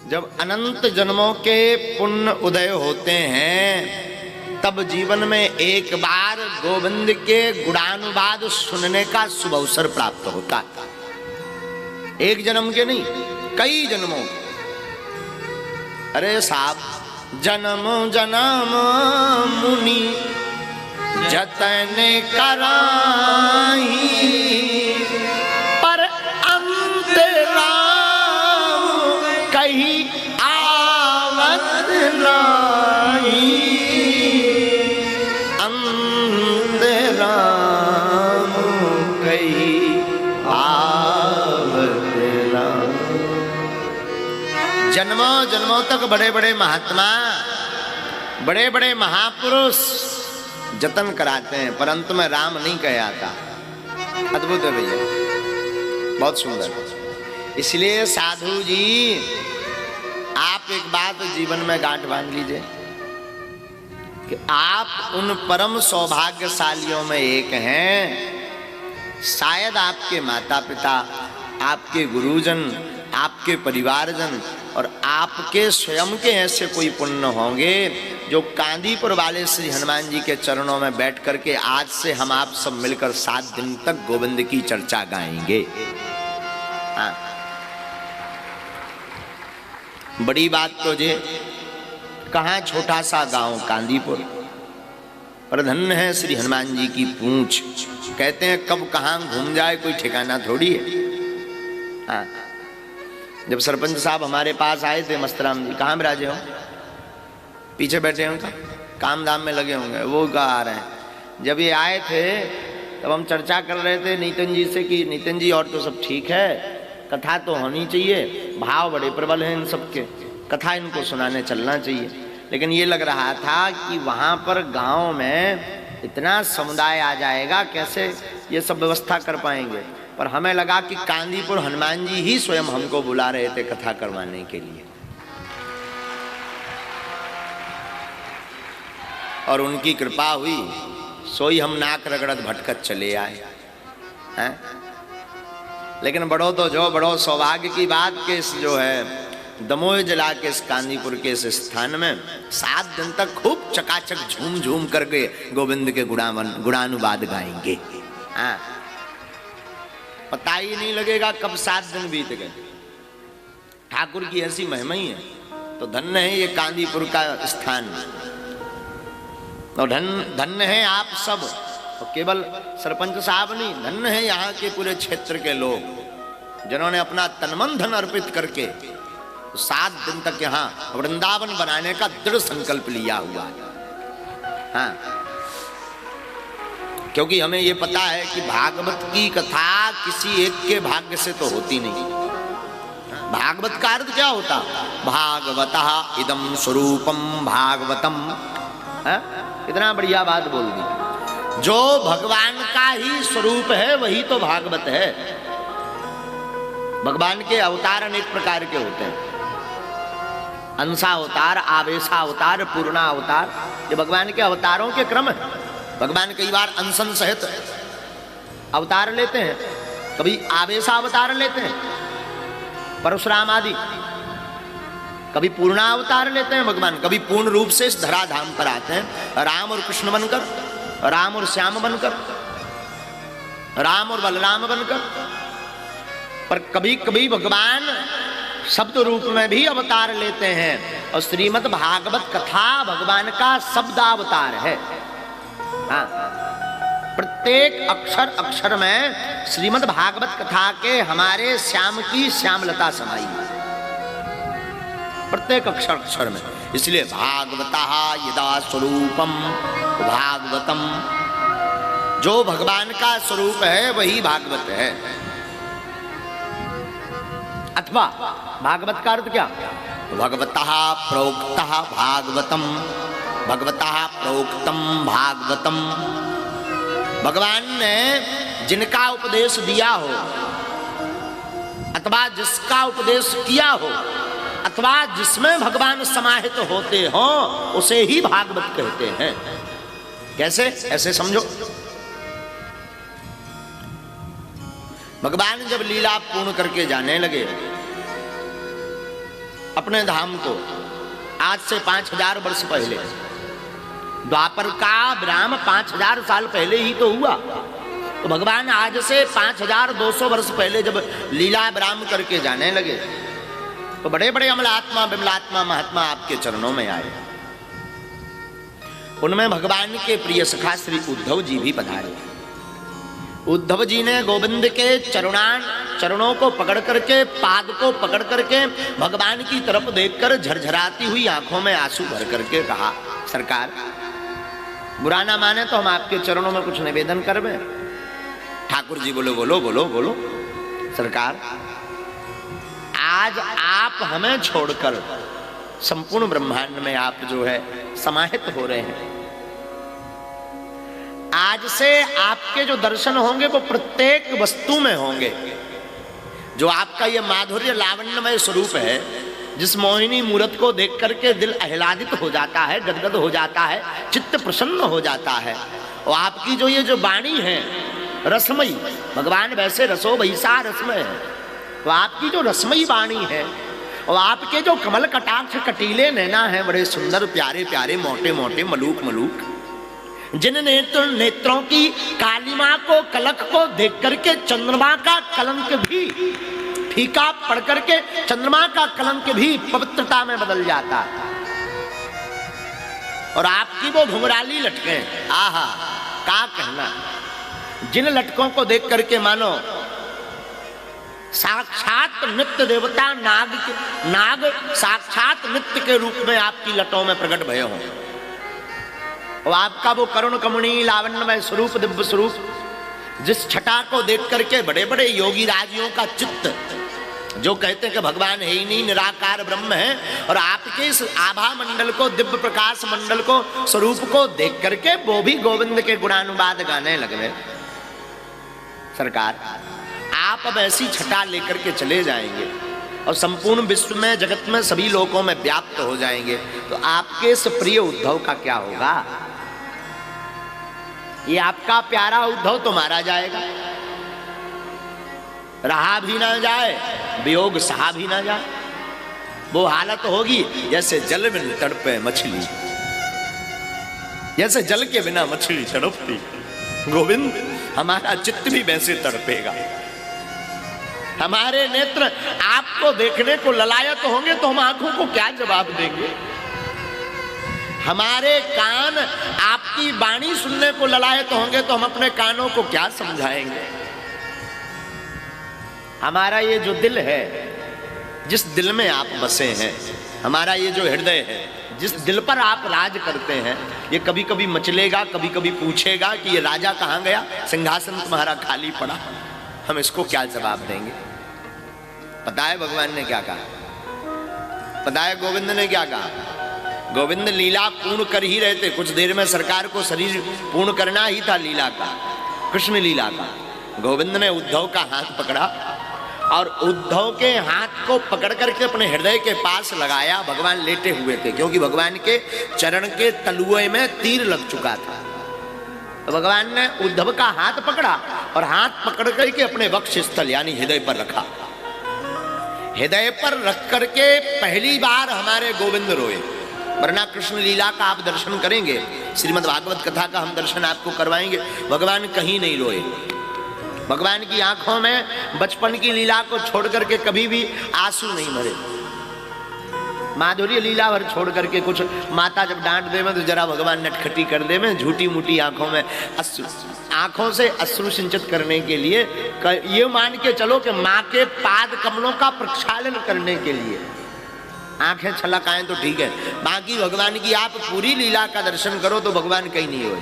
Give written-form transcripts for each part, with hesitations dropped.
जब अनंत जन्मों के पुण्य उदय होते हैं तब जीवन में एक बार गोविंद के गुणानुवाद सुनने का शुभ अवसर प्राप्त होता है। एक जन्म के नहीं, कई जन्मों के। अरे साहब, जन्म जन्म मुनि जतन कराई, पर अंत राम कहीं आवत नाही। अंत राम कहीं आवत नाही। जन्मों जन्मों तक बड़े बड़े महात्मा, बड़े बड़े महापुरुष जतन कराते हैं, परंतु में राम नहीं कह आता। अद्भुत है भैया, बहुत सुंदर। इसलिए साधु जी, आप एक बात जीवन में गांठ बांध लीजिए कि आप उन परम सौभाग्यशालियों में एक हैं। शायद आपके माता पिता, आपके गुरुजन, आपके परिवारजन और आपके स्वयं के ऐसे कोई पुण्य होंगे जो कांदीपुर वाले श्री हनुमान जी के चरणों में बैठ करके आज से हम आप सब मिलकर 7 दिन तक गोविंद की चर्चा गाएंगे। हाँ, बड़ी बात तो जे, कहाँ छोटा सा गांव कांदीपुर, पर धन्य है श्री हनुमान जी की पूंछ। कहते हैं कब कहाँ घूम जाए कोई ठिकाना थोड़ी है। हाँ, जब सरपंच साहब हमारे पास आए थे मस्तराम जी, कहाँ बिराजे हो? पीछे बैठे होंगे, काम धाम में लगे होंगे, वो आ रहे हैं। जब ये आए थे तब हम चर्चा कर रहे थे नितिन जी से कि नितिन जी और तो सब ठीक है, कथा तो होनी चाहिए, भाव बड़े प्रबल हैं इन सबके, कथा इनको सुनाने चलना चाहिए। लेकिन ये लग रहा था कि वहाँ पर गांव में इतना समुदाय आ जाएगा, कैसे ये सब व्यवस्था कर पाएंगे। पर हमें लगा कि कांदीपुर हनुमान जी ही स्वयं हमको बुला रहे थे कथा करवाने के लिए, और उनकी कृपा हुई, सोई हम नाक रगड़त भटकत चले आए हैं। लेकिन बड़ो तो जो बड़ो सौभाग्य की बात के इस जो है दमोह जिला के इस कांदीपुर के इस स्थान में 7 दिन तक खूब चकाचक झूम झूम करके गोविंद के गुणानुवाद गाएंगे। हाँ, पता ही नहीं लगेगा कब 7 दिन बीत गए। ठाकुर की ऐसी महिमा ही है। तो धन्य है ये कांदीपुर का स्थान, और धन्य है आप सब। और केवल सरपंच साहब नहीं, धन्य है यहाँ के पूरे क्षेत्र के लोग जिन्होंने अपना तनमन धन अर्पित करके 7 दिन तक यहाँ वृंदावन बनाने का दृढ़ संकल्प लिया हुआ है। हाँ, क्योंकि हमें ये पता है कि भागवत की कथा किसी एक के भाग्य से तो होती नहीं। भागवत का अर्थ क्या होता? भागवतः इदं स्वरूपम भागवतम। इतना बढ़िया बात बोल दी। जो भगवान का ही स्वरूप है वही तो भागवत है। भगवान के अवतार अनेक प्रकार के होते हैं, अंशावतार, आवेशावतार, पूर्णावतार। ये भगवान के अवतारों के क्रम है। भगवान कई बार अंशन सहित अवतार लेते हैं, कभी आवेशावतार लेते हैं, परशुराम आदि, कभी पूर्णावतार लेते हैं भगवान, कभी पूर्ण रूप से इस धराधाम पर आते हैं, राम और कृष्ण बनकर, राम और श्याम बनकर, राम और बलराम बनकर। पर कभी कभी भगवान शब्द रूप में भी अवतार लेते हैं, और श्रीमद् भागवत कथा भगवान का शब्दावतार है। हाँ, प्रत्येक अक्षर अक्षर में श्रीमद् भागवत कथा के हमारे श्याम की श्यामलता समाई है, प्रत्येक अक्षर अक्षर में। इसलिए भागवतः यदा स्वरूपम भागवतम, जो भगवान का स्वरूप है वही भागवत है। अथवा भागवत का अर्थ क्या? भगवतः प्रोक्तः भागवतम, भगवतः प्रोक्तम भागवतम। भगवान ने जिनका उपदेश दिया हो, अथवा जिसका उपदेश किया हो, अथवा जिसमें भगवान समाहित होते हो, उसे ही भागवत कहते हैं। कैसे? ऐसे समझो, भगवान जब लीला पूर्ण करके जाने लगे अपने धाम को आज से 5000 वर्ष पहले। द्वापर का विराम 5000 साल पहले ही तो हुआ। तो भगवान आज से 5200 वर्ष पहले जब लीला विराम करके जाने लगे तो बड़े बड़े अमलात्मा विमलात्मा महात्मा आपके चरणों में आए। उनमें भगवान के प्रिय सखा श्री उद्धव जी भी पधारे। उद्धव जी ने गोविंद के चरणों को पकड़ करके, पाद को पकड़ करके भगवान की तरफ देखकर झरझराती हुई आंखों में आंसू भर करके कहा, सरकार बुरा ना माने तो हम आपके चरणों में कुछ निवेदन करवे। ठाकुर जी बोलो बोलो बोलो बोलो। सरकार आज आप हमें छोड़कर संपूर्ण ब्रह्मांड में आप जो है समाहित हो रहे हैं। आज से आपके जो दर्शन होंगे वो प्रत्येक वस्तु में होंगे। जो आपका ये माधुर्य लावण्यमय स्वरूप है, जिस मोहिनी मूर्त को देख करके दिल आह्लादित हो जाता है, गदगद हो जाता है, चित्त प्रसन्न हो जाता है। और आपकी जो ये जो वाणी है रसमयी, भगवान वैसे रसो वैसा रसमय है, तो आपकी जो रसमयी वाणी है और आपके जो कमल कटाक्ष कटीले नैना है, बड़े सुंदर प्यारे प्यारे मोटे मोटे मलूक मलूक, जिन नेत्रों की कालिमा को कलक को देख करके चंद्रमा का कलंक भी फीका पड़ करके चंद्रमा का कलंक भी पवित्रता में बदल जाता है। और आपकी वो घुंघराली लटकें, आहा क्या कहना, जिन लटकों को देख करके मानो साक्षात नित्य देवता नाग साक्षात नित्य के रूप में आपकी लटों में प्रकट भये हों। और आपका वो करुण कमणी लावण्यमय स्वरूप, दिव्य स्वरूप, जिस छटा को देख करके बड़े बड़े योगी राजियों का चित्त, जो कहते हैं कि भगवान है ही नहीं, निराकार ब्रह्म है, और आपके इस आभा मंडल को, दिव्य प्रकाश मंडल को, स्वरूप को देख करके वो भी गोविंद के गुणानुवाद गाने लगे। सरकार आप अब ऐसी छटा लेकर के चले जाएंगे और संपूर्ण विश्व में, जगत में, सभी लोकों में व्याप्त हो जाएंगे, तो आपके इस प्रिय उद्धव का क्या होगा? ये आपका प्यारा उद्धव तो मारा जाएगा, रहा भी ना जाए, वियोग सहा भी ना जाए। वो हालत होगी जैसे जल में तड़पे मछली, जैसे जल के बिना मछली तड़पती। गोविंद हमारा चित्त भी वैसे तड़पेगा। हमारे नेत्र आपको देखने को ललायत होंगे तो हम आंखों को क्या जवाब देंगे? हमारे कान आपकी वाणी सुनने को ललायत होंगे तो हम अपने कानों को क्या समझाएंगे? हमारा ये जो दिल है, जिस दिल में आप बसे हैं, हमारा ये जो हृदय है, जिस दिल पर आप राज करते हैं, ये कभी कभी मचलेगा, कभी कभी पूछेगा कि ये राजा कहाँ गया, सिंहासन तुम्हारा खाली पड़ा। हम इसको क्या जवाब देंगे? पता है भगवान ने क्या कहा? पता है गोविंद ने क्या कहा? गोविंद लीला पूर्ण कर ही रहे थे। कुछ देर में सरकार को शरीर पूर्ण करना ही था लीला का, कृष्ण लीला का। गोविंद ने उद्धव का हाथ पकड़ा और उद्धव के हाथ को पकड़ करके अपने हृदय के पास लगाया। भगवान लेटे हुए थे क्योंकि भगवान के चरण के तलुए में तीर लग चुका था। तो भगवान ने उद्धव का हाथ पकड़ा और हाथ पकड़ करके अपने वक्ष स्थल यानी हृदय पर रखा। हृदय पर रख करके पहली बार हमारे गोविंद रोए। वरना कृष्ण लीला का आप दर्शन करेंगे, श्रीमद् भागवत कथा का हम दर्शन आपको करवाएंगे, भगवान कहीं नहीं रोए। भगवान की आंखों में बचपन की लीला को छोड़ करके कभी भी आंसू नहीं भरे। माधुर्य लीला भर छोड़ करके कुछ माता जब डांट दे में तो जरा भगवान नटखटी कर दे में, झूठी मूठी आंखों में अश्रु, आंखों से अश्रु सिंचित करने के लिए, ये मान के चलो कि माँ के पाद कमलों का प्रक्षालन करने के लिए आंखें छलक आए तो ठीक है। बाकी भगवान की आप पूरी लीला का दर्शन करो तो भगवान कहीं नहीं रोए।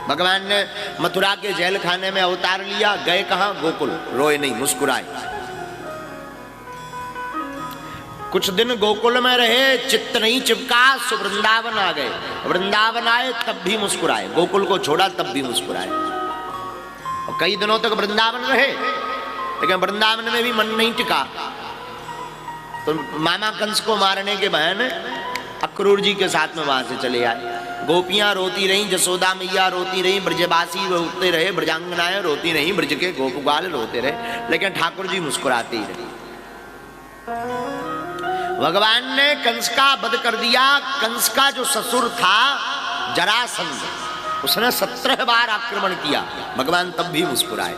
भगवान ने मथुरा के जेल खाने में अवतार लिया, गए कहाँ? गोकुल। रोए नहीं, मुस्कुराए। कुछ दिन गोकुल में रहे, चित्त नहीं चिपका, सो वृंदावन आ गए। वृंदावन आए तब भी मुस्कुराए, गोकुल को छोड़ा तब भी मुस्कुराए। और कई दिनों तक वृंदावन रहे, लेकिन वृंदावन में भी मन नहीं टिका। तो मामा कंस को मारने के बहाने अक्रूर जी के साथ में वहां से चले आए। गोपियां रोती रहीं, जसोदा मैया रोती रहीं, ब्रजवासी रोते रहे, ब्रजांगनाएं रोती रहीं, ब्रज के गोपबाल रोते रहे, लेकिन ठाकुर जी मुस्कुराते ही रहे। भगवान ने कंस का वध कर दिया। कंस का जो ससुर था जरासंध, उसने 17 बार आक्रमण किया, भगवान तब भी मुस्कुराए।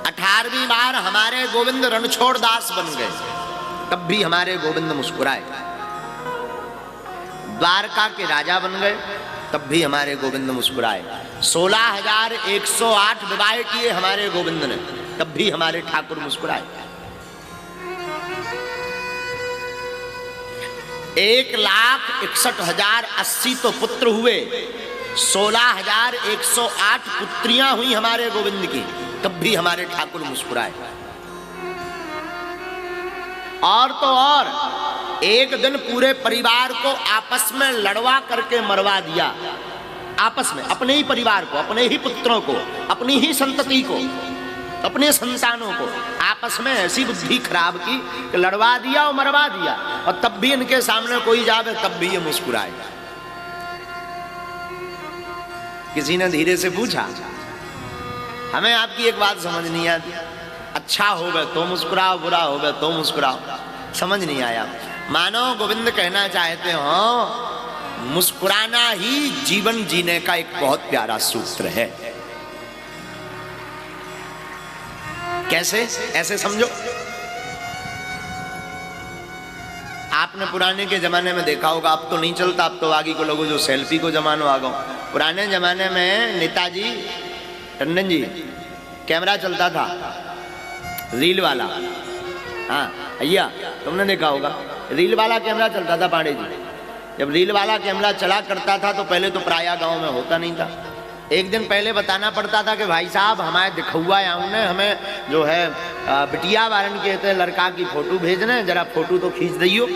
18वीं बार हमारे गोविंद रणछोड़ दास बन गए, तब भी हमारे गोविंद मुस्कुराए। द्वारका के राजा बन गए, तब भी हमारे गोविंद मुस्कुराए। 16,108 विवाह किए हमारे गोविंद ने, तब भी हमारे ठाकुर मुस्कुराए। 1,61,080 तो पुत्र हुए, 16,108 पुत्रियां हुई हमारे गोविंद की, तब भी हमारे ठाकुर मुस्कुराए। और तो और एक दिन पूरे परिवार को आपस में लड़वा करके मरवा दिया। आपस में अपने ही परिवार को, अपने ही पुत्रों को, अपनी ही संतति को, अपने संतानों को आपस में ऐसी बुद्धि खराब की कि लड़वा दिया और मरवा दिया। और तब भी इनके सामने कोई जावे तब भी ये मुस्कुराए। किसी ने धीरे से पूछा, हमें आपकी एक बात समझ नहीं आती, अच्छा होगा तो मुस्कुराओ, बुरा होगा तो मुस्कुराओ, समझ नहीं आया। मानो गोविंद कहना चाहते हो मुस्कुराना ही जीवन जीने का एक बहुत प्यारा सूत्र है। कैसे? ऐसे समझो, आपने पुराने के जमाने में देखा होगा, अब तो नहीं चलता, अब तो आगे को लोगों जो सेल्फी को जमानो आ गो। पुराने जमाने में नेताजी टंडन जी कैमरा चलता था, रील वाला। हाँ भैया, तुमने देखा होगा रील वाला कैमरा चलता था। पांडे जी जब रील वाला कैमरा चला करता था तो पहले तो प्राय गांव में होता नहीं था। एक दिन पहले बताना पड़ता था कि भाई साहब हमारे दिखुआ ने हमें जो है बिटिया वारन के थे लड़का की फोटो भेजने, जरा फोटो तो खींच दियो।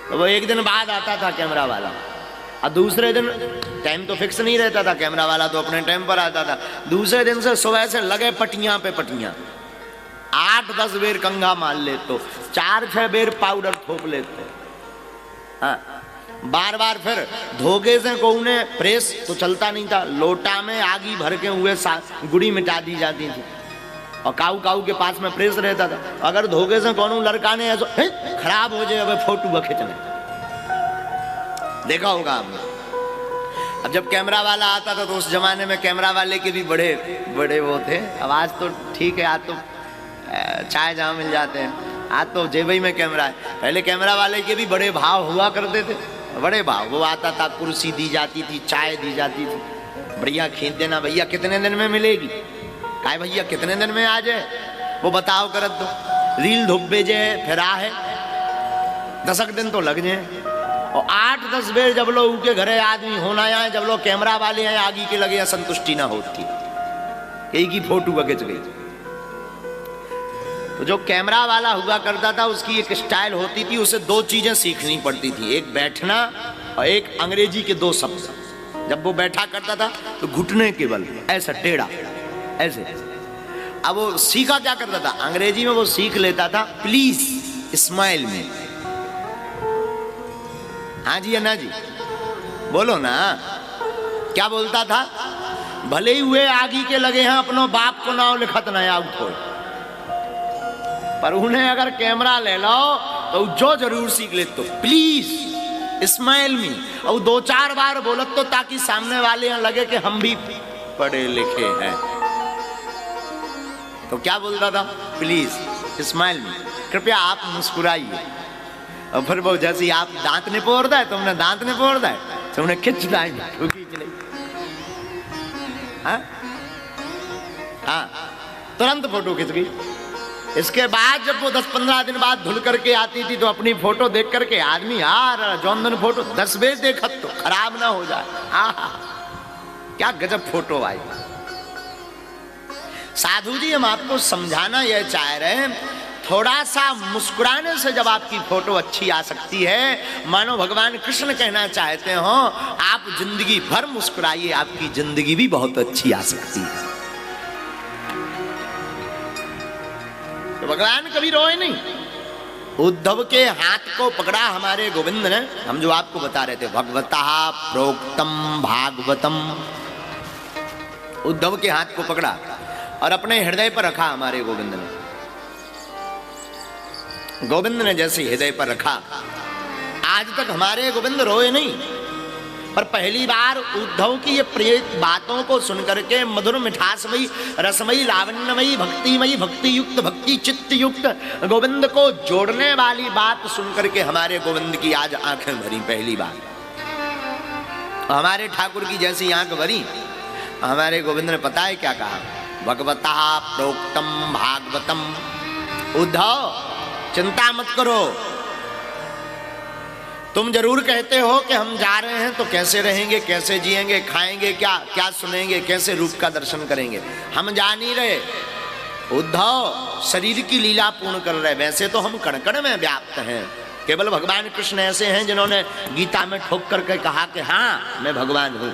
तो वो एक दिन बाद आता था कैमरा वाला, और दूसरे दिन टाइम तो फिक्स नहीं रहता था, कैमरा वाला तो अपने टाइम पर आता था। दूसरे दिन से सुबह से लगे पटियां पे पटियां, 8-10 बेर कंघा मार लेते, तो 4-6 बेर पाउडर थोप लेते। हाँ, बार बार फिर धोखे से को उन्हें प्रेस तो चलता नहीं था, लोटा में आगी भर के हुए गुड़ी मिटा दी जाती थी, और काऊ काऊ के पास में प्रेस रहता था। अगर धोखे से कौन लड़का ने ऐसा खराब हो जाए, अब फोटो खींचने, देखा होगा आपने। अब जब कैमरा वाला आता था तो उस जमाने में कैमरा वाले के भी बड़े बड़े वो थे। अब आज तो ठीक है, आज तो चाय जहाँ मिल जाते हैं, आज तो जेबी में कैमरा है। पहले कैमरा वाले के भी बड़े भाव हुआ करते थे, बड़े भाव। वो आता था, कुर्सी दी जाती थी, चाय दी जाती थी, बढ़िया खींच देना, भैया कितने दिन में मिलेगी, काय भैया कितने दिन में आ जाए, वो बताओ करत दो। रील धुप भेजे फिर है 10 दिन तो लग जाए। और 8-10 बेर जब लोग के घरे आदमी होना आए, जब लोग कैमरा वाले हैं आगे के लगे, संतुष्टि ना होती, एक ही फोटो खींच गई। तो जो कैमरा वाला हुआ करता था उसकी एक स्टाइल होती थी, उसे 2 चीजें सीखनी पड़ती थी, एक बैठना और एक अंग्रेजी के 2 शब्द। जब वो बैठा करता था तो घुटने के बल ऐसा टेढ़ा ऐसे। अब वो सीखा क्या करता था, अंग्रेजी में वो सीख लेता था प्लीज स्माइल में। हाँ जी या ना जी, बोलो ना, क्या बोलता था? भले ही हुए आगे के लगे हैं अपनो बाप को नाव लिखत ना आउट हो, पर उन्हें अगर कैमरा ले लो तो जो जरूर सीख ले, तो प्लीज स्माइल मी, और 2-4 बार बोलत तो, ताकि सामने वाले यहाँ लगे कि हम भी पढ़े लिखे हैं। तो क्या बोलता था? प्लीज स्माइल मी, कृपया आप मुस्कुराइए। और फिर वो जैसे आप दांत निपोड़ है, तुमने दांत निपोड़ है, तुमने खिंच हाँ, तुरंत फोटो खिंच गई। इसके बाद जब वो 10-15 दिन बाद धुल करके आती थी तो अपनी फोटो देख करके आदमी यार जौनदन फोटो 10 बेर देखत तो खराब ना हो जाए। आहा, क्या गजब फोटो आई। साधु जी, हम आपको समझाना यह चाह रहे हैं, थोड़ा सा मुस्कुराने से जब आपकी फोटो अच्छी आ सकती है, मानो भगवान कृष्ण कहना चाहते हो आप जिंदगी भर मुस्कुराइए, आपकी जिंदगी भी बहुत अच्छी आ सकती है। तो भगवान कभी रोए नहीं। उद्धव के हाथ को पकड़ा हमारे गोविंद ने, हम जो आपको बता रहे थे, भगवता प्रोक्तम भागवतम, उद्धव के हाथ को पकड़ा और अपने हृदय पर रखा हमारे गोविंद ने। गोविंद ने जैसे हृदय पर रखा। आज तक हमारे गोविंद रोए नहीं, पर पहली बार उद्धव की ये प्रिय बातों को सुनकर के मधुर मिठासमयी रसमयी लावण्यमयी भक्तिमयी भक्ति युक्त भक्ति चित्त युक्त गोविंद को जोड़ने वाली बात सुनकर के हमारे गोविंद की आज आंखें भरी। पहली बार हमारे ठाकुर की जैसी आंख भरी। हमारे गोविंद ने पता है क्या कहा? भगवता प्रोक्तम भागवतम। उद्धव चिंता मत करो, तुम जरूर कहते हो कि हम जा रहे हैं तो कैसे रहेंगे, कैसे जिएंगे, खाएंगे क्या, क्या सुनेंगे, कैसे रूप का दर्शन करेंगे। हम जा नहीं रहे उद्धव, शरीर की लीला पूर्ण कर रहे। वैसे तो हम कण कण में व्याप्त हैं। केवल भगवान कृष्ण ऐसे हैं जिन्होंने गीता में ठोक करके कहा कि हाँ मैं भगवान हूं।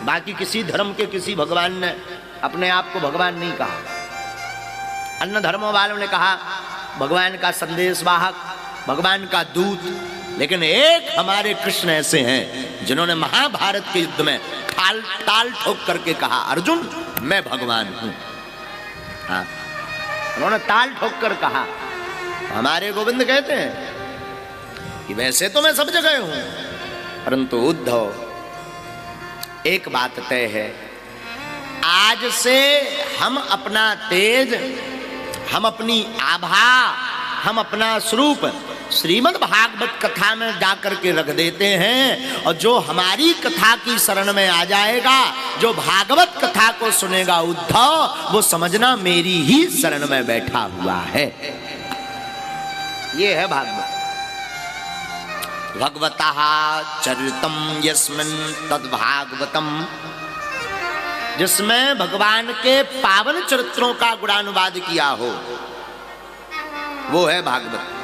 बाकी किसी धर्म के किसी भगवान ने अपने आप को भगवान नहीं कहा। अन्य धर्मों वालों ने कहा भगवान का संदेशवाहक, भगवान का दूत। लेकिन एक हमारे कृष्ण ऐसे हैं जिन्होंने महाभारत के युद्ध में ताल ठोक करके कहा अर्जुन मैं भगवान हूं। हाँ, उन्होंने ताल ठोक कर कहा। हमारे गोविंद कहते हैं कि वैसे तो मैं सब जगह हूं, परंतु उद्धव एक बात तय है, आज से हम अपना तेज, हम अपनी आभा, हम अपना स्वरूप श्रीमद् भागवत कथा में जाकर के रख देते हैं। और जो हमारी कथा की शरण में आ जाएगा, जो भागवत कथा को सुनेगा उद्धव, वो समझना मेरी ही शरण में बैठा हुआ है। ये है भागवत। भगवतः चरितम यस्मिन् तद्भागवतम, जिसमें भगवान के पावन चरित्रों का गुणानुवाद किया हो, वो है भागवत।